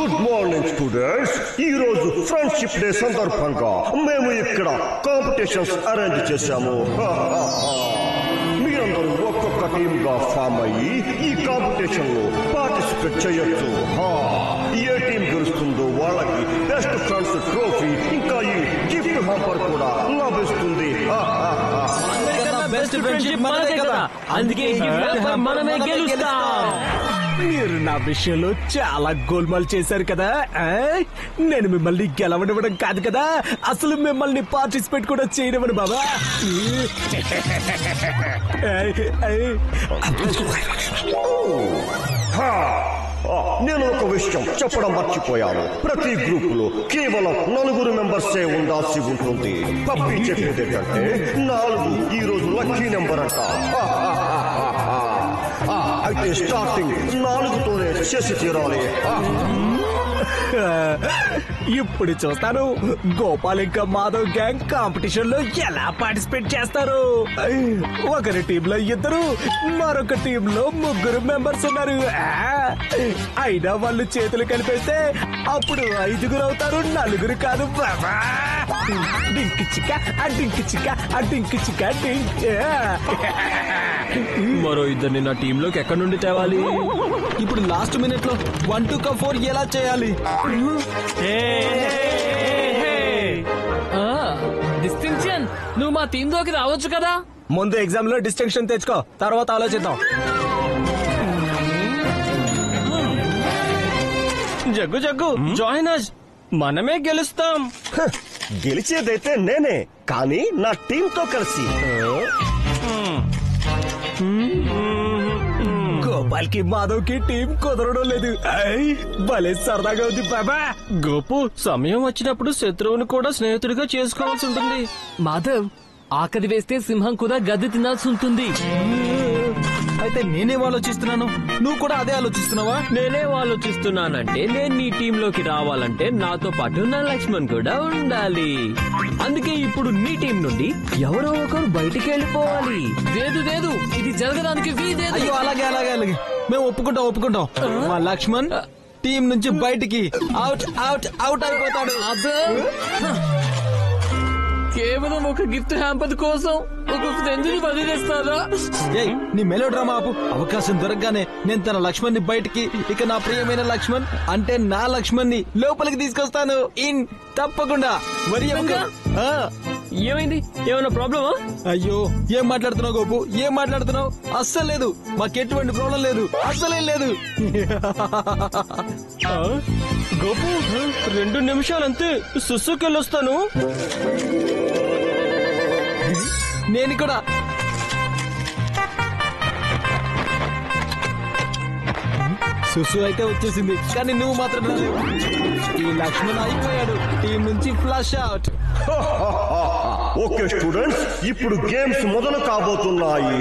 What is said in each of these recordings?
Good morning students. ఈ రోజు friendship day సందర్భంగా మేము ఇక్కడ కాంపిటీషన్స్ అరేంజ్ చేశాము. మీరందరూ ఒక్కొక్క టీమ్ గా ఫామ్ అయ్యి ఈ కాంపిటీషన్ లో పార్టిసిపేట్ చేయొచ్చు. ఏ టీం గెలుస్తుందో వాళ్ళకి బెస్ట్ ఫ్రెండ్స్ ట్రోఫీ ఇంకా ఈ గిఫ్ట్ హాంపర్ కూడా లభిస్తుంది. బెస్ట్ ఫ్రెండ్షిప్ మనదే కదా, అందుకే మనమే గెలుస్తాం. మీరు నా విషయంలో చాలా గోల్మాల్ చేశారు కదా. నేను మిమ్మల్ని గెలవనివ్వడం కాదు కదా, అసలు మిమ్మల్ని పార్టిసిపేట్ కూడా చేయనివ్వను బాబా. నేను ఒక విషయం చెప్పడం మర్చిపోయాను. ప్రతి గ్రూప్ లో కేవలం 4 మెంబర్సే ఉండాల్సి ఉంటుంది. పప్పి చెప్పేది ఏంటంటే 4 ఈ రోజు లక్కీ నెంబర్ అంట. అయితే స్టార్టింగ్ 4తోనే చేసి తీరాలి. ఇప్పుడు చూస్తాను గోపాల్ ఇంకా మాధవ్ గ్యాంగ్ కాంపిటీషన్ లో ఎలా పార్టిసిపేట్ చేస్తారు. ఒకరి టీంలో 2, మరొక టీంలో 3 మెంబర్స్ ఉన్నారు. అయినా వాళ్ళు చేతులు కలిపేస్తే అప్పుడు 5 అవుతారు, 4 కాదు బాబా. డింక్ చిక్క డింక్ చిక్క డింక్ చిక్క డింక్. మరో 2 నా టీంలోకి ఎక్కడి నుండి తేవాలి? ఇప్పుడు లాస్ట్ మినిట్ లో 1 2 4 ఎలా చేయాలి? డిస్టింక్షన్, నువ్వు మా టీమ్ లోకి రావచ్చు కదా. ముందు ఎగ్జామ్ లో డిస్టింక్షన్ తెచ్చుకో, తర్వాత ఆలోచిద్దాం. జగ్గు జగ్గు జాయిన్ అస్, మనమే గెలుస్తాం. గెలిచేదైతే నేనే, కానీ నా టీంతో కలిసి. గోపాల్ కి మాధవ్ కి టీం కుదరడం లేదు. భలే సరదాగా ఉంది బాబా. గోపు, సమయం వచ్చినప్పుడు శత్రువుని కూడా స్నేహితుడిగా చేసుకోవాల్సి ఉంటుంది. మాధవ్, ఆకలి వేస్తే సింహం కూడా గడ్డి తినాల్సి ఉంటుంది. అయితే నేనేం ఆలోచిస్తున్నాను, నువ్వు కూడా అదే ఆలోచిస్తున్నావా? నేనే ఆలోచిస్తున్నానంటే నేను నీ టీంలోకి రావాలంటే నాతో పాటు నా లక్ష్మణ్ కూడా ఉండాలి. అందుకే ఇప్పుడు నీ టీం నుండి ఎవరో ఒకరు బయటికి వెళ్ళిపోవాలి. లేదు లేదు, ఇది జరగడానికి వీలేదు. అయ్యో అలాగే అలాగే అలాగే, మేము ఒప్పుకుంటాం. మా లక్ష్మణ్ టీం నుంచి బయటికి అవుట్ అవుట్ అవుట్ అయిపోతాడు. కేవలం ఒక గిఫ్ట్ హ్యాంపర్ కోసం ఒక ఫ్రెండ్ ని వదిలేస్తారా? నీ మెలో డ్రామా ఆపు. అవకాశం దొరకగానే నేను తన లక్ష్మణ్ ని బయటికి, ఇక నా ప్రియమైన లక్ష్మణ్ అంటే నా లక్ష్మణ్ ని లోపలికి తీసుకొస్తాను. ఇన్ తప్పకుండా. మరి ఏమైంది? ఏమైనా ప్రాబ్లమా? అయ్యో, ఏం మాట్లాడుతున్నావు గోపు, ఏం మాట్లాడుతున్నావు? అస్సలు లేదు, మాకు ఎటువంటి ప్రాబ్లం లేదు, అస్సలేం లేదు. గోపు, 2 నిమిషాలంతే, సుసుకెళ్ళొస్తాను. నేను కూడా. సుసు అయితే వచ్చేసింది, కానీ నువ్వు మాత్రం రాలేవు. ఈ లక్ష్మణ్ అయిపోయాడు, టీం నుంచి ఫ్లష్ అవుట్. ఓకే స్టూడెంట్స్, ఇప్పుడు గేమ్స్ మొదలు కాబోతున్నాయి.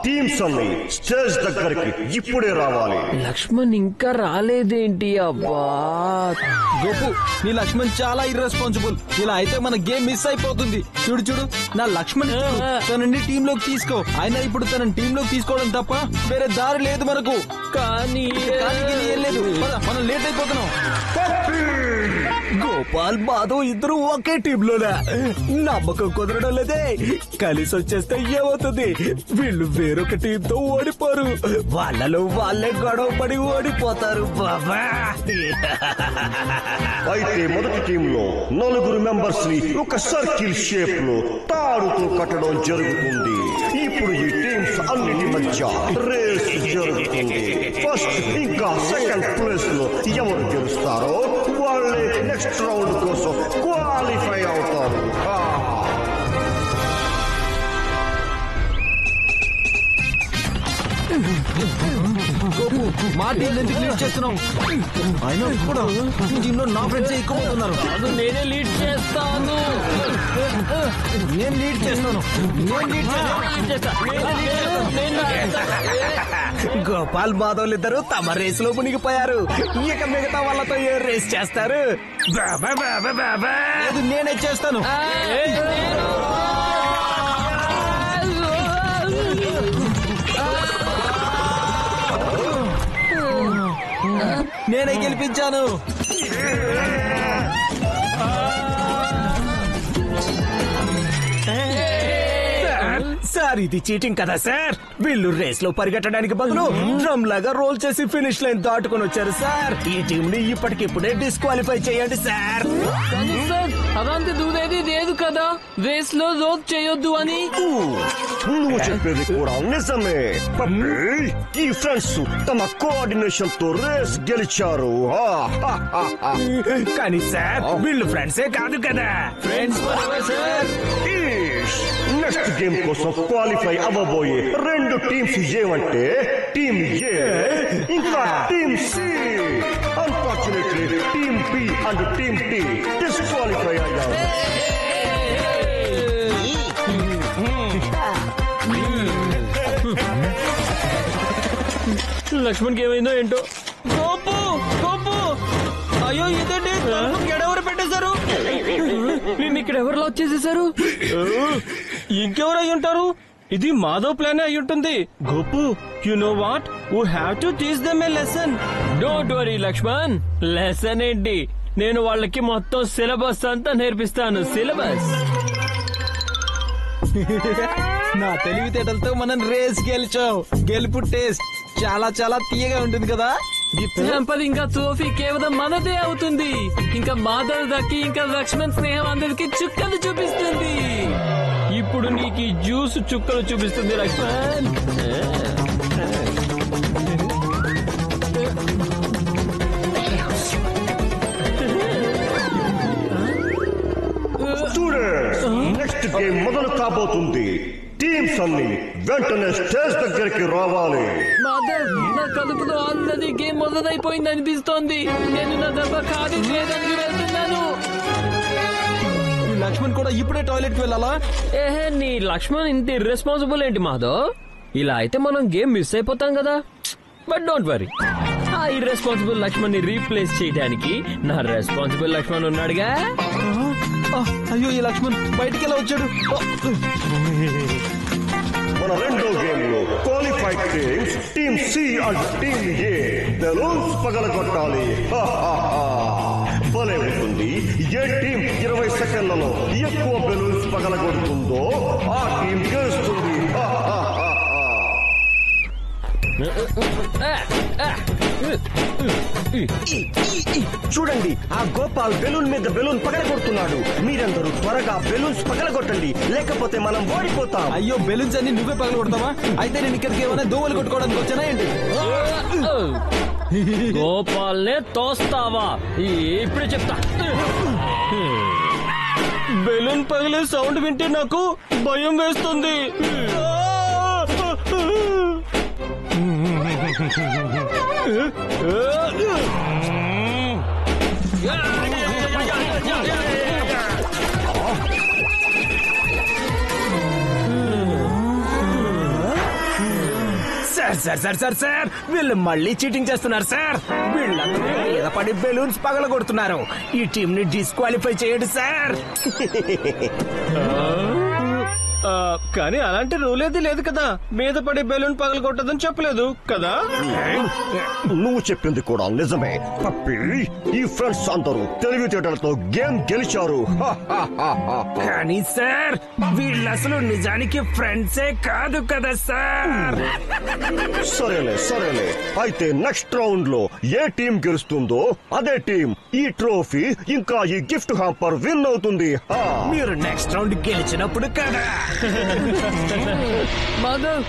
టీమ్స్ అన్ని స్టేజ్ దగ్గరికి ఇప్పుడే రావాలి. లక్ష్మణ్ ఇంకా రాలేదేంటి? అబ్బా, గోపు, నీ లక్ష్మణ్ చాలా ఇర్రెస్పాన్సిబుల్. ఇలా అయితే మన గేమ్ మిస్ అయిపోతుంది. చూడు నా లక్ష్మణ్ తనని టీమ్ లోకి తీసుకో. అయినా ఇప్పుడు తనని టీమ్ లోకి తీసుకోవడం తప్ప వేరే దారి లేదు మనకు. కానీ ఏం లేదు, మనం లేట్ అయిపోతున్నాం. గోపాల్ మాధవ్ ఇద్దరు ఒకే టీంలోనా? నమ్మకం కుదరడం లేదే. కలిసి వచ్చేస్తే ఏమవుతుంది? వీళ్ళు వేరొక టీంతో ఓడిపోరు, వాళ్ళలో వాళ్ళే గొడవ పడి ఓడిపోతారు బాబా. అయితే మొదటి టీంలో 4 మెంబర్స్ ని ఒక సర్కిల్ షేప్ లో తాడుతో కట్టడం జరుగుతుంది. ఇప్పుడు ఈ టీమ్స్ అన్నిటి మధ్య రేస్ జరుగుతుంది. ఫస్ట్ ఇంకా సెకండ్ ప్లేస్ లో ఎవరు గెలుస్తారో వాళ్ళే నెక్స్ట్ రౌండ్ కోసం క్వాలిఫై అవుతారు. మా టీం ఎందుకు లీడ్ చేస్తున్నాం? అయినా ఇప్పుడు టీంలో నా ఫ్రెండ్స్ ఎక్కువ అవుతున్నారు. నేనే లీడ్ చేస్తాను. నేను లీడ్ చేస్తాను. గోపాల్ మాధవ్ ఇద్దరు తమ రేస్ లో మునిగిపోయారు. ఇక మిగతా వాళ్ళతో ఏ రేస్ చేస్తారు? బాబా బాబా బాబా, నేనే చేస్తాను. నేనే గెలిపించాను. సార్ ఇది చీటింగ్ కదా సార్. వీళ్ళు రేస్ లో పరిగెట్టడానికి బదులు డ్రమ్ లాగా రోల్ చేసి ఫినిష్ లైన్ దాటుకొని వచ్చారు సార్. ఈ టీం ని ఇప్పటికిప్పుడే డిస్క్వాలిఫై చేయండి సార్. కానీ సార్ అలాంటి దూరేది లేదు కదా, రేస్ లో రోడ్ చేయొద్దు అని. నువ్వు చెప్పేది కూడా నిజమే పప్పి. ఈ ఫ్రెండ్స్ తమ కోఆర్డినేషన్ తో రేస్ గెలిచారు. కానీ సార్ వీళ్ళు ఫ్రెండ్సే కాదు కదా. ఫ్రెండ్స్ నెక్స్ట్ గేమ్ కోసం క్వాలిఫై అవ్వబోయే రెండు టీమ్స్ ఏమంటే టీమ్ ఏ ఇంకా team C. Unfortunately team B and team T disqualify అయ్యారు. లక్ష్మణ్కి ఏమైందో ఏంటో. గోపు గోపు, అయ్యో ఇదేంటి ఎడవరు పెట్టేశారు? నిన్ను ఇక్కడ ఎవరు లాక్ చేసేసారు? ఇంకెవరు అయి ఉంటారు? ఇది మాధవ్ ప్లాన్ అయి ఉంటుంది. Gopu, you know what, we have to teach them a lesson. Don't worry Lakshman, lesson ఏంటి, నేను వాళ్ళకి మొత్తం సిలబస్ అంతా నేర్పిస్తాను. సిలబస్ నా తెలివితేటలతో మనం రేస్ గెలిచాం. గెలుపు టేస్ట్ చాలా చాలా తీయగా ఉంటుంది కదా. గిఫ్ట్ హ్యాంపర్ ఇంకా ట్రోఫీ కేవలం మనదే అవుతుంది. ఇంకా మాధవ్ దక్కి ఇంకా లక్ష్మణ్ స్నేహం అందరికి చుక్కలు చూపిస్తుంది. ఇప్పుడు నీకు ఈ జ్యూస్ చుక్కలు చూపిస్తుంది లక్ష్మణ్. స్టూడెంట్స్, నెక్స్ట్ గేమ్ మొదలు కాబోతుంది. టీమ్స్ అన్ని వెంటనే స్టేజ్ దగ్గరికి రావాలి. మాధవ్, నా కడుపులో ఆల్రెడీ గేమ్ మొదలైపోయింది అనిపిస్తోంది. నేను నా దెబ్బ ఖాళీ చేయడానికి వెళ్తున్నాను. ఈ లక్ష్మణ్ కూడా ఇప్పుడే టాయిలెట్ కి వెళ్ళాలా? ఏహే, నీ లక్ష్మణ్ ఇంత ఇర్రెస్పాన్సిబుల్ ఏంటి మాధవ్? ఇలా అయితే మనం గేమ్ మిస్ అయిపోతాం కదా. బట్ డోంట్ వరీ, ఆ ఇర్రెస్పాన్సిబుల్ లక్ష్మణ్ ని రీప్లేస్ చేయడానికి నా రెస్పాన్సిబుల్ లక్ష్మణ్ ఉన్నాడుగా. అయ్యో ఈ లక్ష్మణ్ బయటికి ఎలా వచ్చాడు? మన రెండో గేమ్ లో qualified teams team C and team A balloons పగలగొట్టాలి. భలే ఉంటుంది. ఏ టీం 20 సెకండ్లలో ఎక్కువ బెలూన్స్ పగలగొడుతుందో ఆ టీం గెలుస్తుంది. చూడండి, ఆ గోపాల్ బెలూన్ మీద బెలూన్ పగలగొడుతున్నాడు. మీరందరూ త్వరగా బెలూన్స్ పగలగొట్టండి, లేకపోతే మనం ఓడిపోతాం. అయ్యో బెలూన్స్ అన్ని నువ్వే పగల కొడతావా? అయితే నేను ఇక్కడికి ఏమైనా దోవలు కొట్టుకోవడానికి వచ్చానా ఏంటి? గోపాల్నే తోస్తావా? ఇప్పుడే చెప్తా. బెలూన్ పగిలే సౌండ్ వింటే నాకు భయం వేస్తుంది. Sir sir sir sir sir వీళ్ళు మళ్ళీ చీటింగ్ చేస్తున్నారు సార్. వీళ్ళందరూ మీద పడి బెలూన్స్ పగలగొడుతున్నారు. ఈ టీం ని డిస్క్వాలిఫై చేయండి సార్. కానీ అలాంటి రూల్ ఏది లేదు కదా. మీద పడి బెలూన్ పగలగొట్టదని చెప్పలేదు కదా. నువ్వు చెప్పింది కూడా నిజమే పప్పి. ఈ ఫ్రెండ్స్ అందరూ తెలివితేటలతో గేమ్ గెలిచారు. కానీ సార్ వీళ్ళు అసలు నిజానికి ఫ్రెండ్సే కాదు కదా సార్. సరేలే సరేలే, అయితే నెక్స్ట్ రౌండ్ లో ఏ టీం గెలుస్తుందో అదే టీం ఈ ట్రోఫీ ఇంకా ఈ గిఫ్ట్ హ్యాంపర్ విన్ అవుతుంది. మీరు నెక్స్ట్ రౌండ్ గెలిచినప్పుడు కదా. మాధవ్,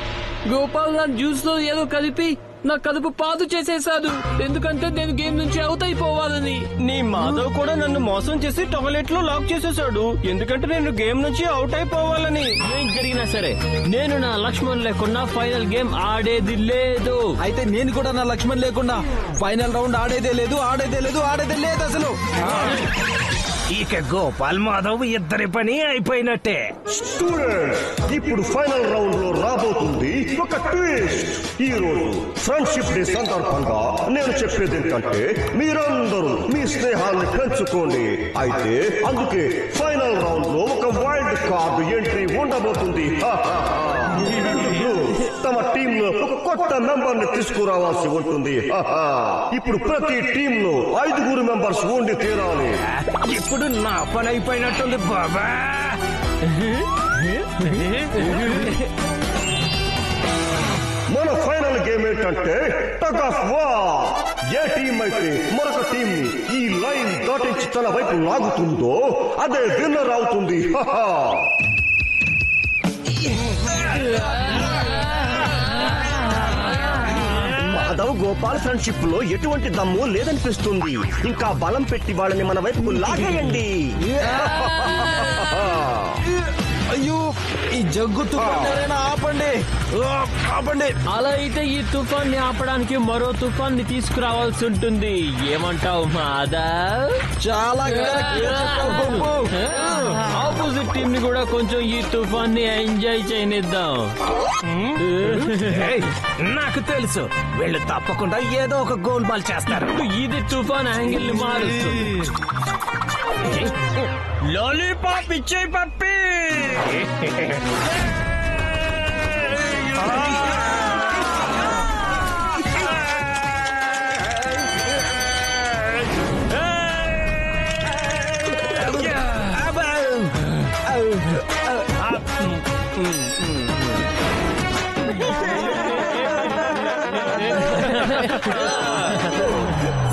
గోపాల్ నా జ్యూస్ లో ఏదో కలిపి నా కడుపు పాదు చేసేశాడు. ఎందుకంటే నేను గేమ్ నుంచి అవుట్ అయిపోవాలని. నీ మాధవ్ కూడా నన్ను మోసం చేసి టాయిలెట్ లో లాక్ చేసేసాడు. ఎందుకంటే నేను గేమ్ నుంచి అవుట్ అయిపోవాలని. ఏం జరిగినా సరే నేను నా లక్ష్మణ్ లేకుండా ఫైనల్ గేమ్ ఆడేది లేదు. అయితే నేను కూడా నా లక్ష్మణ్ లేకుండా ఫైనల్ రౌండ్ ఆడేదే లేదు అసలు. ఇక గోపాల్ మాధవ్ ఇద్దరి పని అయిపోయినట్టే. స్టూడెంట్స్, ఇప్పుడు ఫైనల్ రౌండ్ లో రాబోతుంది ఒక ట్విస్ట్. ఈ రోజు ఫ్రెండ్షిప్ డే సందర్భంగా నేను చెప్పేది ఏంటంటే మీరందరూ మీ స్నేహాన్ని పెంచుకోండి. అయితే అందుకే ఫైనల్ రౌండ్ లో ఒక వైల్డ్ కార్డ్ ఎంట్రీ ఉండబోతుంది. తమ టీమ్ లో ఒక కొత్త మెంబర్ ని తీసుకురావాల్సి ఉంటుంది. ఇప్పుడు ప్రతి టీమ్ లో 5 మెంబర్స్ ఉండి తీరాలి. ఇప్పుడు నా పని అయిపోయినట్టుంది బాబా. మన ఫైనల్ గేమ్ ఏంటంటే tug of war. A team అయితే మరొక టీం ని ఈ లైన్ దాటించి తన వైపు లాగుతుందో అదే విన్నర్ అవుతుంది. మాధవ్ గోపాల్ ఫ్రెండ్షిప్ లో ఎటువంటి దమ్ము లేదనిపిస్తుంది. ఇంకా బలం పెట్టి వాళ్ళని మన వైపుకు లాగేయండి. అయ్యో ఈ జగ్గు తుఫాన్ ఆపండి, ఆపండి. అలా అయితే ఈ తుఫాన్ ని ఆపడానికి మరో తుఫాన్ ని తీసుకురావాల్సి ఉంటుంది. ఏమంటావు మాధవ్? చాలా ఆపోజిట్ టీం ని కూడా కొంచెం ఈ తుఫాన్ ని ఎంజాయ్ చేయనిద్దాం. నాకు తెలుసు వీళ్ళు తప్పకుండా ఏదో ఒక గోల్ బాల్ చేస్తారు. ఇది తుఫాన్ యాంగిల్ ని మారుస్తుంది. లాలీపాప్ ఇచ్చే పప్పి.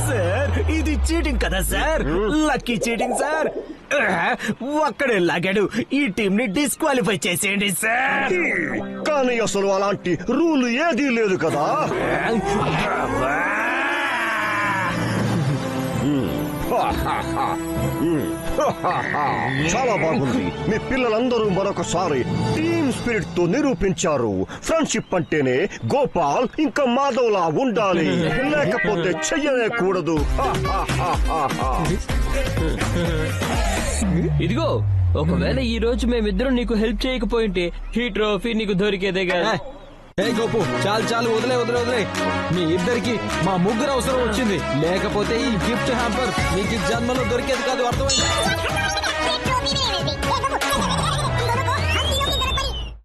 సార్ ఇది చీటింగ్ కదా సార్, లక్కీ చీటింగ్ సార్. ఒక్కడే లాగాడు, ఈ టీం ని డిస్క్వాలిఫై చేసేయండి సార్. కానీ అసలు అలాంటి రూల్ ఏదీ లేదు కదా. చాలా బాగుంది. మీ పిల్లలందరూ మరొకసారి టీమ్ స్పిరిట్ తో నిరూపించారు. ఫ్రెండ్షిప్ అంటేనే గోపాల్ ఇంకా మాధవ్ లా ఉండాలి, లేకపోతే చెయ్యనే కూడదు. ఇదిగో, ఒకవేళ ఈ రోజు మేమిద్దరం నీకు హెల్ప్ చేయకపోయింటే ఈ ట్రోఫీ నీకు దొరికేదే కదా. ఏ గోపు, చాలు చాలు, వదిలే వదిలే వదిలే. మీ ఇద్దరికి మా ముగ్గురు అవసరం వచ్చింది, లేకపోతే ఈ గిఫ్ట్ హ్యాంపర్ మీకు జన్మలో దొరికేది కాదు. అర్థమైంది?